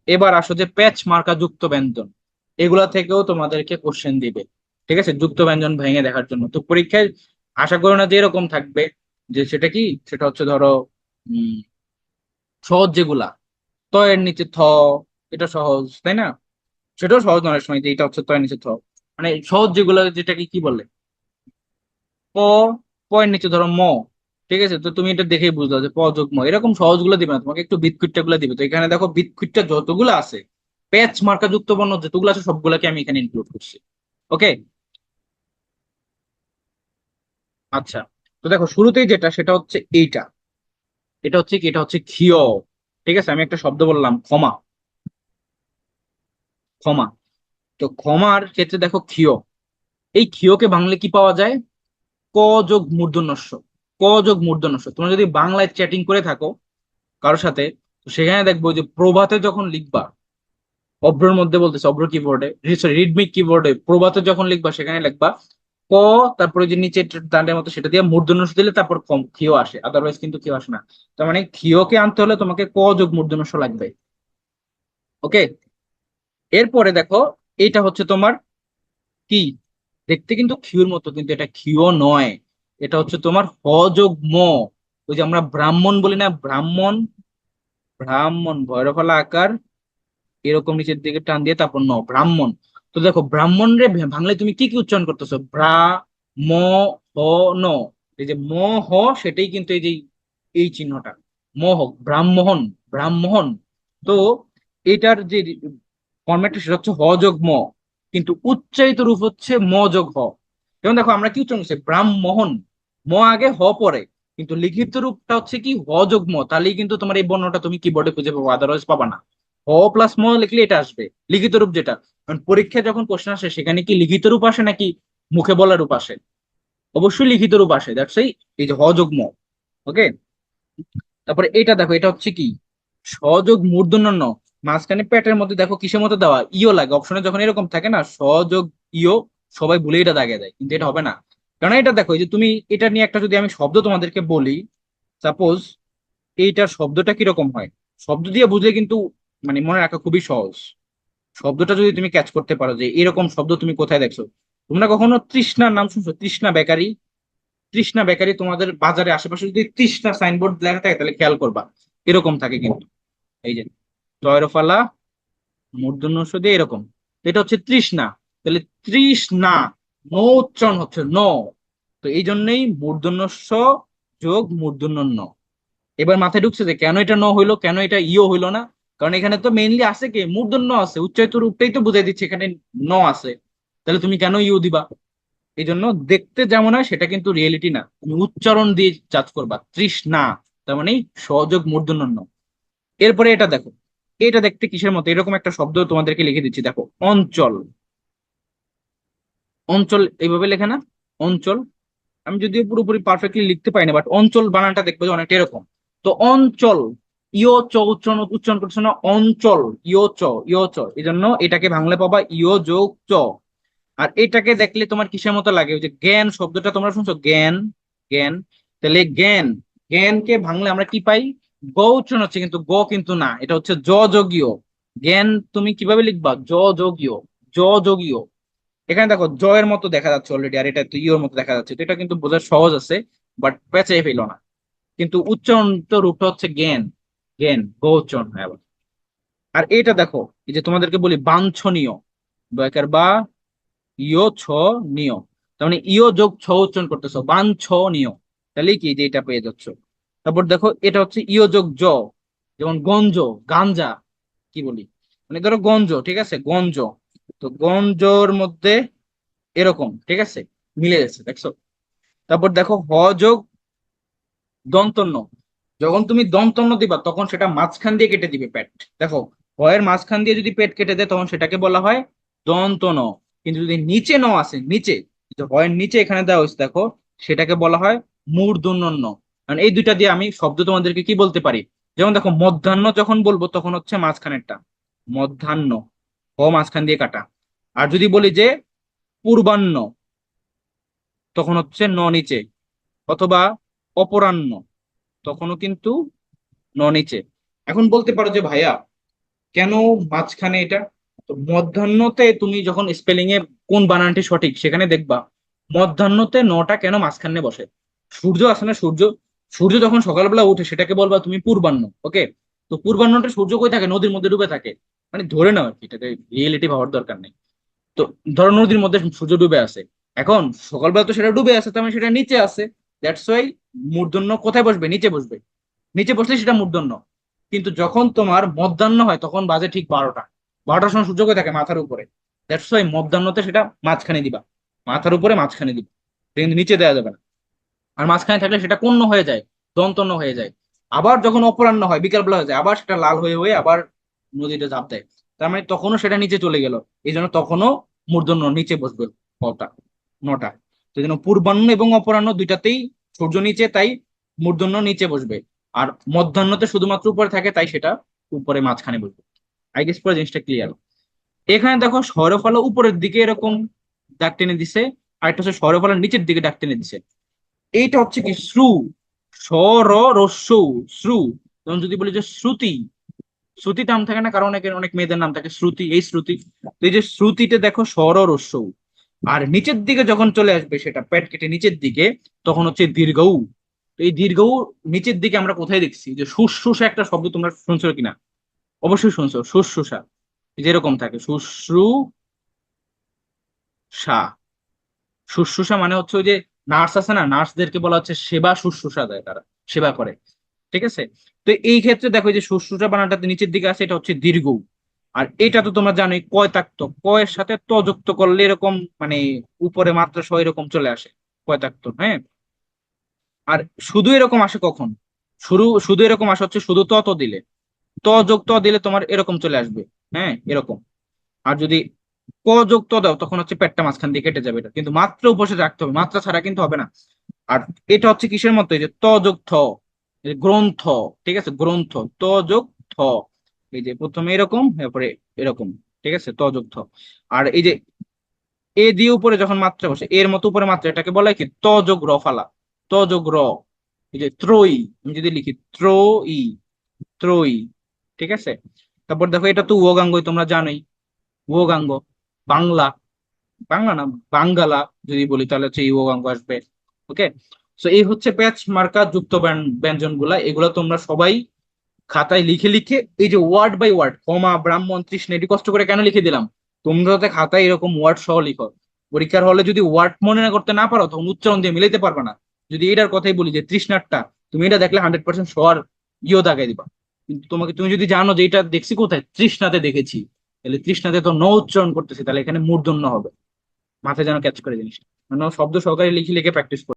এবার আসো যে প্যাচ মার্কা যুক্ত ব্যঞ্জন, এগুলা থেকেও তোমাদেরকে কোশ্চেন দিবে। ঠিক আছে, যুক্ত ব্যঞ্জন ভেঙে দেখার জন্য। তো পরীক্ষায় আশা করো না যে এরকম থাকবে, যে সেটা কি, সেটা হচ্ছে ধরো উম সহজ যেগুলা, ত এর নিচে থ, এটা সহজ তাই না? সেটাও সহজ নয় অনেক সময়, যে এটা হচ্ছে ত এর নিচে থ, মানে সহজ যেগুলো, যেটাকে কি বলে, প, প এর নিচে ধরো ম। ঠিক আছে, তো তুমি এটা দেখেই বুঝলো যে প যোগ ম, এরকম সহজগুলো দিবে না তোমাকে, একটু বিদকুটটা গুলো দিবে। তো এখানে দেখো বিদকুটটা যতগুলো আছে, প্যাচ মার্কা যুক্ত বর্ণ যতগুলো আছে সবগুলোকে আমি এখানে ইনক্লুড করছি। ওকে, আচ্ছা। তো দেখো শুরুতেই যেটা, সেটা হচ্ছে এইটা, এটা হচ্ছে কি, এটা হচ্ছে ক্ষীয়। ঠিক আছে, আমি একটা শব্দ বললাম ক্ষমা, ক্ষমা। তো ক্ষমার ক্ষেত্রে দেখো ক্ষীয়, এই ক্ষীয়কে বাংলা কি পাওয়া যায়? ক যোগ মূর্ধন্যস্ব, ক যোগ মূর্ধন্যস্ব। তোমরা যদি বাংলায় চ্যাটিং করে থাকো কারোর সাথে, তো সেখানে দেখবো যে প্রভাতে যখন লিখবা, অব্রর মধ্যে বলতেছে, অব্র কিবোর্ডে, সরি রিডমিক কিবোর্ডে প্রভাতে যখন লিখবা সেখানে লিখবা ক, তারপরে যে নিচে দাঁড়ের মতো সেটা দিয়ে মূর্ধন্য ষ দিলে তারপর কম ক্ষীয় আসে, আদারওয়াইজ কিন্তু ক্ষীয় আসে না। তার মানে ক্ষীয়কে আনতে হলে তোমাকে ক যোগ মূর্ধন্য ষ লাগবে। ওকে, এরপরে দেখো এইটা হচ্ছে তোমার কি, দেখতে কিন্তু ক্ষীয়র মতো, কিন্তু এটা ক্ষীয় নয়, এটা হচ্ছে তোমার হ যোগ ম। ওই যে আমরা ব্রাহ্মণ বলি না, ব্রাহ্মণ, ব্রাহ্মণ ভৈরফলা আকার, এরকম নিচের দিকে টান দিয়ে তারপর ন, ব্রাহ্মণ। তো দেখো ব্রাহ্মণ রে বাংলায় তুমি কি কি উচ্চারণ করতেছো, ব্রা, ম, হ, ন। এই যে ম, হ, সেটাই কিন্তু এই যে এই চিহ্নটা, মহ, ব্রাহ্মণ, ব্রাহ্মণ। তো এটার যে ফরম্যাটটা সেটা হচ্ছে হ যোগ ম, কিন্তু উচ্চারিত রূপ হচ্ছে ম যোগ হ। যেমন দেখো আমরা কি উচ্চারণ করছি, ব্রাহ্মণ, ম আগে হ পরে, কিন্তু লিখিত রূপটা হচ্ছে কি হ যোগ ম, তাহলেই কিন্তু তোমার এই বর্ণটা তুমি কিবোর্ডে খুঁজে পাবো, আদারওয়াইজ পাবা না। হ প্লাস ম লিখলে এটা আসবে, লিখিত রূপ যেটা। কারণ পরীক্ষায় যখন কোশ্চেন আসে সেখানে কি লিখিত রূপ আসে নাকি মুখে বলা রূপ আসে? অবশ্যই লিখিত রূপ আসে, দ্যাটস এই যে হ যোগ ম। ওকে, তারপরে এটা দেখো, এটা হচ্ছে কি, সযোগ মূর্ধন্য ণ, মাঝখানে পেটের মধ্যে দেখো কিসের মতো দেওয়া, ইও লাগে অপশনে, যখন এরকম থাকে না সযোগ ইও, সবাই ভুলে এটা দাগে দেয়, কিন্তু এটা হবে না। কারণ এটা দেখো, এই যে তুমি এটা নিয়ে একটা যদি আমি শব্দ তোমাদেরকে বলি, সাপোজ এইটার শব্দটা কিরকম হয়, শব্দ দিয়ে বুঝলে কিন্তু মানে মনে রাখা খুবই সহজ। শব্দটা যদি তুমি ক্যাচ করতে পারো যে এরকম শব্দ তুমি কোথায় দেখছো, তোমরা কখনো তৃষ্ণার নাম শুনছো, তৃষ্ণা বেকারি? তৃষ্ণা বেকারি তোমাদের বাজারে আশেপাশে যদি তৃষ্ণা সাইনবোর্ড লেখা থাকে তাহলে খেয়াল করবা, এরকম থাকে কিন্তু। এই যে জয়রফালা মূর্ধন্য ষ দিয়ে এরকম, তো এটা হচ্ছে তৃষ্ণা। তাহলে তৃষ্ণা, ন উচ্চারণ হচ্ছে ন। তো এই জন্যই মূর্ধন্য ষ যোগ মূর্ধন্য ন। এবার মাথায় ঢুকছে যে কেন এটা ন হইলো, কেন এটা ইও হইলো না? কারণ এখানে তো মেইনলি আছে কি, মূর্ধন্য আছে, উচ্চারিত রূপটাই তো বুঝাই দিচ্ছে এখানে ন আছে, তাহলে তুমি কেন ইউ দিবা? এই জন্য দেখতে যেমন হয় সেটা কিন্তু রিয়েলিটি না, তুমি উচ্চারণ দিয়ে জাজ করবা, তৃষ্ণা, তার মানে সযোগ মূর্ধন্য ণ। এরপরে এটা দেখো, এটা দেখতে কিসের মতো, এরকম একটা শব্দ তোমাদেরকে লিখে দিচ্ছি, দেখো অঞ্চল, অঞ্চল এইভাবে লেখে না, অঞ্চল। আমি যদিও পুরোপুরি পারফেক্টলি লিখতে পারি না, বাট অঞ্চল বানানটা দেখবো যে অনেকটা এরকম। তো অঞ্চল, ইও চ উচ্চারণ উচ্চারণ করছে না, অঞ্চল, ইও চ, ইও চ, এই জন্য এটাকে বাংলা পাবা ইও যোগ চ। আর এটাকে দেখলে তোমার কিসের মতো লাগে, ওই যে জ্ঞান শব্দটা তোমরা শুনছো, জ্ঞান, জ্ঞান। তাহলে জ্ঞান, জ্ঞানকে ভাঙলে আমরা কি পাই, গ উচ্চারণ হচ্ছে, কিন্তু গ কিন্তু না, এটা হচ্ছে জ যোগীয়। জ্ঞান তুমি কিভাবে লিখবা, জ যোগীয়, জ যোগীয়। এখানে দেখো জ এর মতো দেখা যাচ্ছে অলরেডি, আর এটা তো ইওর মতো দেখা যাচ্ছে, তো এটা কিন্তু বোঝা সহজ আছে, বাট পেঁচাই ফেলো না। কিন্তু উচ্চারণ তো রূপটা হচ্ছে জ্ঞান, জ্ঞান গ উচ্চারণ হয় আবার। আর এটা দেখো, এই যে তোমাদেরকে বলি বাঞ্ছনীয়, বয়কার বা ইয় ছ নিয়, তার মানে ইয় যোগ ছ উচ্চারণ করতেছো, বাঞ্ছনীয়, তাহলে কি যে এটা পেয়ে যাচ্ছ। তারপর দেখো এটা হচ্ছে ইয় যোগ জ, যেমন গঞ্জ, গাঞ্জা, কি বলি, মানে ধরো গঞ্জ, ঠিক আছে, গঞ্জ। তো গঞ্জর মধ্যে এরকম, ঠিক আছে, মিলে গেছে দেখছো। তারপর দেখো হ যোগ দন্তন্য, যখন তুমি দন্তন্য দিবা তখন সেটা মাঝখান দিয়ে কেটে দিবে পেট। দেখো হয়ের মাঝখান দিয়ে যদি পেট কেটে দেয় তখন সেটাকে বলা হয় দন্ত ন। কিন্তু যদি নিচে ন আসে, নিচে, যে হয়ের নিচে এখানে দেওয়া হয়েছে দেখো, সেটাকে বলা হয় মূর্ধন্য ন। কারণ এই দুইটা দিয়ে আমি শব্দ তোমাদেরকে কি বলতে পারি, যেমন দেখো মধ্যাহ্ন যখন বলবো তখন হচ্ছে মাঝখানেরটা, মধ্যাহ্ন, হ মাঝখান দিয়ে কাটা। আর যদি বলি যে পূর্বাহ্ন, তখন হচ্ছে ন নিচে, অথবা অপরাহ্ন, তখনও কিন্তু ন নিচে। এখন বলতে পারো যে ভাইয়া কেন মাঝখানে এটা? তো মধ্যাহ্নতে তুমি যখন স্পেলিং এ কোন বানানটি সঠিক সেখানে দেখবা মধ্যাহ্নতে নটা কেন মাঝখানে বসে। সূর্য আছে না, সূর্য, সূর্য যখন সকালবেলা উঠে সেটাকে বলবা তুমি পূর্বাহ্ন। ওকে, তো পূর্বাহ্নটা সূর্য কই থাকে? নদীর মধ্যে ডুবে থাকে। মানে ধরে নাও আর কি, এটাকে রিয়েলিটি ভাবার দরকার নেই। তো ধরো নদীর মধ্যে সূর্য ডুবে আছে, এখন সকালবেলা তো সেটা ডুবে আছে, তার মানে সেটা নিচে আছে। দ্যাটস ওয়াই মূর্ধন্য কোথায় বসবে? নিচে বসবে। নিচে বসলে সেটা মূর্ধন্য। কিন্তু যখন তোমার মধ্যাহ্ন হয় তখন বাজে ঠিক 12টা। 12টার সময় সূর্য কোথায় থাকে? মাথার উপরে। দ্যাটস ওয়াই মধ্যাহ্নতে সেটা মাঝখানে দিবা, মাথার উপরে মাঝখানে দিবা, কিন্তু নিচে দেওয়া যাবে না। আর মাঝখানে থাকলে সেটা কন্য হয়ে যায়, দন্তন্য হয়ে যায়। আবার যখন অপরাহ্ন হয়, বিকাল বেলা হয়ে যায়, আবার সেটা লাল হয়ে হয়ে আবার নদীতে ঝাঁপ দেয়। তার মানে তখনও সেটা নিচে চলে গেল। এই জন্য তখনও মূর্ধন্য নিচে বসবে কটা, নটা। তো এই জন্য পূর্বাহ্ন এবং অপরাহ্ন দুইটাতেই সূর্য নিচে, তাই মূর্ধন্য নিচে বসবে। আর মধ্যাহ্নতে শুধুমাত্র উপরে থাকে, তাই সেটা উপরে মাঝখানে বসবে। আই গেস পুরো জিনিসটা ক্লিয়ার। এখানে দেখো সৌরফলা উপরের দিকে এরকম দাগ টেনে দিছে, আর একটা হচ্ছে সৌরফলার নিচের দিকে দাগ টেনে দিছে। এইটা হচ্ছে কি শ্রু, স্বর রস্যৌ, শ্রু। যেমন যদি বলি যে শ্রুতি, শ্রুতি নাম থাকে না কারণ অনেকের, অনেক মেয়েদের নাম থাকে শ্রুতি, এই শ্রুতি। তো এই যে শ্রুতিতে দেখো স্বর রস্যৌ। আর নিচের দিকে যখন চলে আসবে সেটা পেট কেটে নিচের দিকে, তখন হচ্ছে দীর্ঘৌ। তো এই দীর্ঘৌ নিচের দিকে আমরা কোথায় দেখছি? যে শুশ্রূষা একটা শব্দ, তোমরা শুনছো কিনা? অবশ্যই শুনছো, শুশ্রূষা। যেরকম থাকে শুশ্রূষা। শুশ্রূষা মানে হচ্ছে ওই যে নার্স আছে না, নার্সদেরকে বলা হচ্ছে সেবা শুশ্রূষা দেয়, তারা সেবা করে। ঠিক আছে? তো এই ক্ষেত্রে দেখো এই যে শুশ্রূষা বানানটা নিচের দিকে আছে, এটা হচ্ছে দীর্ঘ। আর এটা তো তোমরা জানোই কয় তাক্ত, কয়ের সাথে ত যুক্ত করলে এরকম মানে উপরে মাত্রা সহ এরকম চলে আসে, কয় তাক্ত। হ্যাঁ, আর শুধু এরকম আসে কখন? শুরু শুধু এরকম আসে হচ্ছে শুধু ত ত দিলে, ত যোগ ত দিলে তোমার এরকম চলে আসবে। হ্যাঁ, এরকম। আর যদি ক যোগ ত দাও তখন হচ্ছে পেটটা মাঝখান দিয়ে কেটে যাবে। এটা কিন্তু মাত্রা উপসে রাখতে হবে, মাত্রা ছাড়া কিন্তু হবে না। আর এটা হচ্ছে কিসের মতো? এই যে ত যোগ থ, এই যে গ্রন্থ। ঠিক আছে, গ্রন্থ, ত যোগ থ। এই যে প্রথমে এরকম, তারপরে এরকম। ঠিক আছে, ত যোগ থ। আর এই যে এ দিয়ে উপরে যখন মাত্রা বসে, এর মতো উপরে মাত্রা, এটাকে বলা হয় কি ত যোগ র ফালা, ত যোগ র। এই যে ত্রয়ী, আমি যদি লিখি ত্রয়ী, ত্রয়ী। ঠিক আছে। তারপর দেখো এটা তো ওগাঙ্গই, তোমরা জানোই ওগাঙ্গ। বাংলা, বাংলা না, বাঙ্গালা যদি বলি তাহলে হচ্ছে ইয়োগাঙ্গ আসবে। ওকে। সো এই হচ্ছে প্যাচ মার্কা যুক্ত ব্যঞ্জন গুলা, এগুলো তোমরা সবাই খাতায় লিখে লিখে, এই যে ওয়ার্ড বাই ওয়ার্ড, কমা, ব্রাহ্মণ, তৃষ্ণা, এটি কষ্ট করে কেন লিখে দিলাম? তোমরা যাতে খাতায় এরকম ওয়ার্ড সহ লিখো। পরীক্ষার হলে যদি ওয়ার্ড মনে না করতে না পারো তখন উচ্চারণ দিয়ে মিলাইতে পারবে না। যদি এটার কথাই বলি যে তৃষ্ণারটা, তুমি এটা দেখলে 100% সবার ইয়েও দাগাই দিবা। কিন্তু তোমাকে, তুমি যদি জানো যে এটা দেখছি কোথায়, তৃষ্ণাতে দেখেছি, তাহলে তৃষ্ণাতে তো ন উচ্চারণ করতেছি, তাহলে এখানে মূর্ধন্য হবে। মাথায় যেন ক্যাচ করে জিনিসটা, মানে শব্দ সহকারে লিখে লিখে প্র্যাকটিস